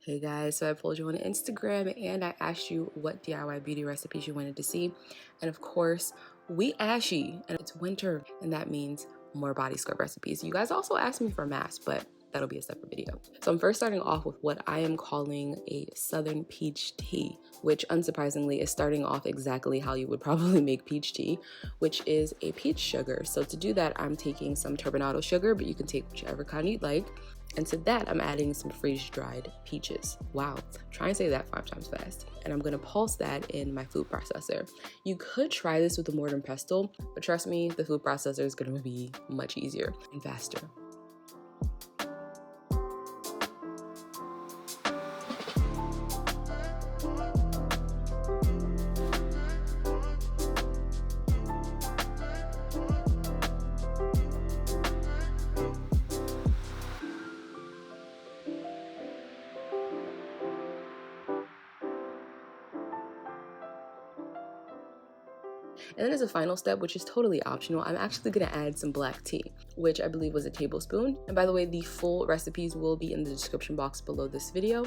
Hey guys, so I pulled you on Instagram and I asked you what DIY beauty recipes you wanted to see. And of course, we ashy and it's winter and that means more body scrub recipes. You guys also asked me for masks, but that'll be a separate video. So I'm first starting off with what I am calling a Southern peach tea, which unsurprisingly is starting off exactly how you would probably make peach tea, which is a peach sugar. So to do that, I'm taking some turbinado sugar, but you can take whichever kind you'd like. And to that, I'm adding some freeze-dried peaches. Wow, try and say that 5 times fast. And I'm gonna pulse that in my food processor. You could try this with a mortar and pestle, but trust me, the food processor is gonna be much easier and faster. And then as a final step, which is totally optional, I'm actually gonna add some black tea, which I believe was a tablespoon. And by the way, the full recipes will be in the description box below this video.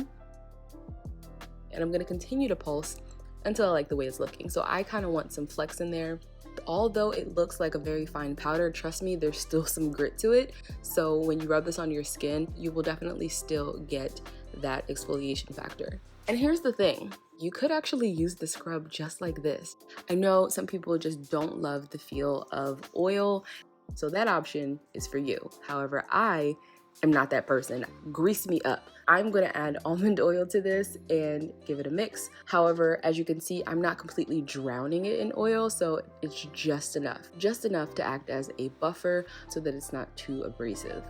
And I'm gonna continue to pulse until I like the way it's looking. So I kind of want some flecks in there. Although it looks like a very fine powder, trust me, there's still some grit to it. So when you rub this on your skin, you will definitely still get that exfoliation factor. And here's the thing, you could actually use the scrub just like this. I know some people just don't love the feel of oil, so that option is for you. However, I am not that person. Grease me up. I'm gonna add almond oil to this and give it a mix. However, as you can see, I'm not completely drowning it in oil, so it's just enough to act as a buffer so that it's not too abrasive.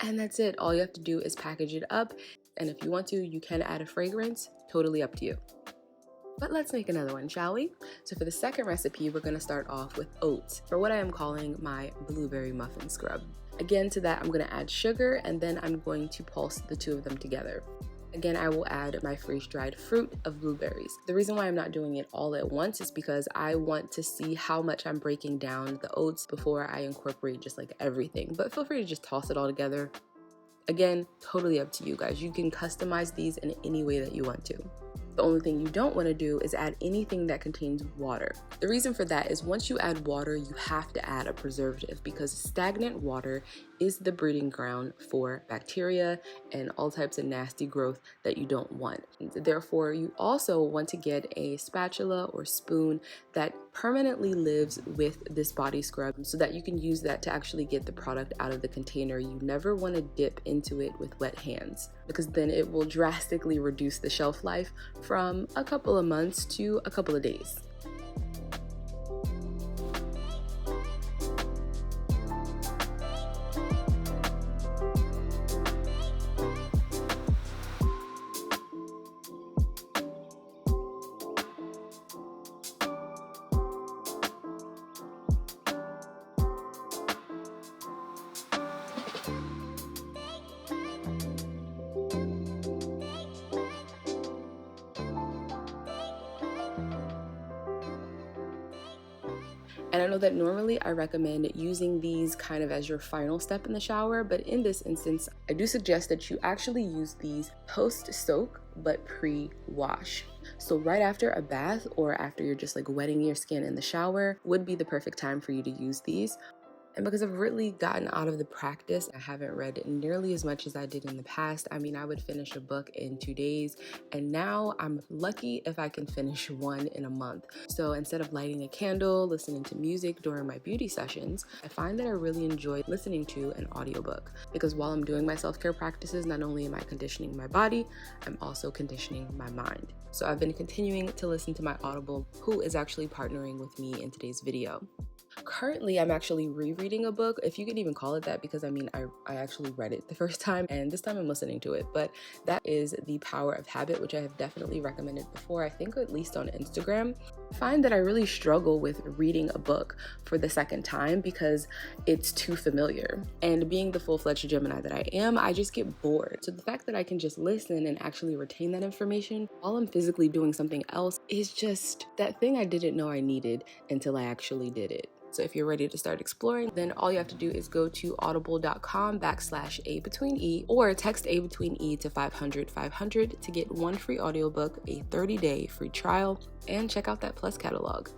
And that's it. All you have to do is package it up. And if you want to, you can add a fragrance, totally up to you. But let's make another one, shall we? So for the second recipe, we're gonna start off with oats for what I am calling my blueberry muffin scrub. Again, to that, I'm gonna add sugar and then I'm going to pulse the two of them together. Again, I will add my freeze-dried fruit of blueberries. The reason why I'm not doing it all at once is because I want to see how much I'm breaking down the oats before I incorporate just like everything. But feel free to just toss it all together. Again, totally up to you guys. You can customize these in any way that you want to. The only thing you don't want to do is add anything that contains water. The reason for that is once you add water, you have to add a preservative because stagnant water is the breeding ground for bacteria and all types of nasty growth that you don't want. Therefore, you also want to get a spatula or spoon that permanently lives with this body scrub so that you can use that to actually get the product out of the container. You never want to dip into it with wet hands because then it will drastically reduce the shelf life from a couple of months to a couple of days. And I know that normally I recommend using these kind of as your final step in the shower, but in this instance, I do suggest that you actually use these post-soak, but pre-wash. So right after a bath or after you're just like wetting your skin in the shower would be the perfect time for you to use these. And because I've really gotten out of the practice, I haven't read nearly as much as I did in the past. I mean, I would finish a book in 2 days, and now I'm lucky if I can finish one in a month. So instead of lighting a candle, listening to music during my beauty sessions, I find that I really enjoy listening to an audiobook because while I'm doing my self-care practices, not only am I conditioning my body, I'm also conditioning my mind. So I've been continuing to listen to my Audible, who is actually partnering with me in today's video. Currently, I'm actually rereading a book, if you can even call it that, because I mean, I actually read it the first time and this time I'm listening to it. But that is The Power of Habit, which I have definitely recommended before, I think at least on Instagram. I find that I really struggle with reading a book for the second time because it's too familiar. And being the full-fledged Gemini that I am, I just get bored. So the fact that I can just listen and actually retain that information while I'm physically doing something else is just that thing I didn't know I needed until I actually did it. So if you're ready to start exploring, then all you have to do is go to audible.com/abetweene or text abetweene to 500 to get one free audiobook, a 30-day free trial, and check out that Plus catalog.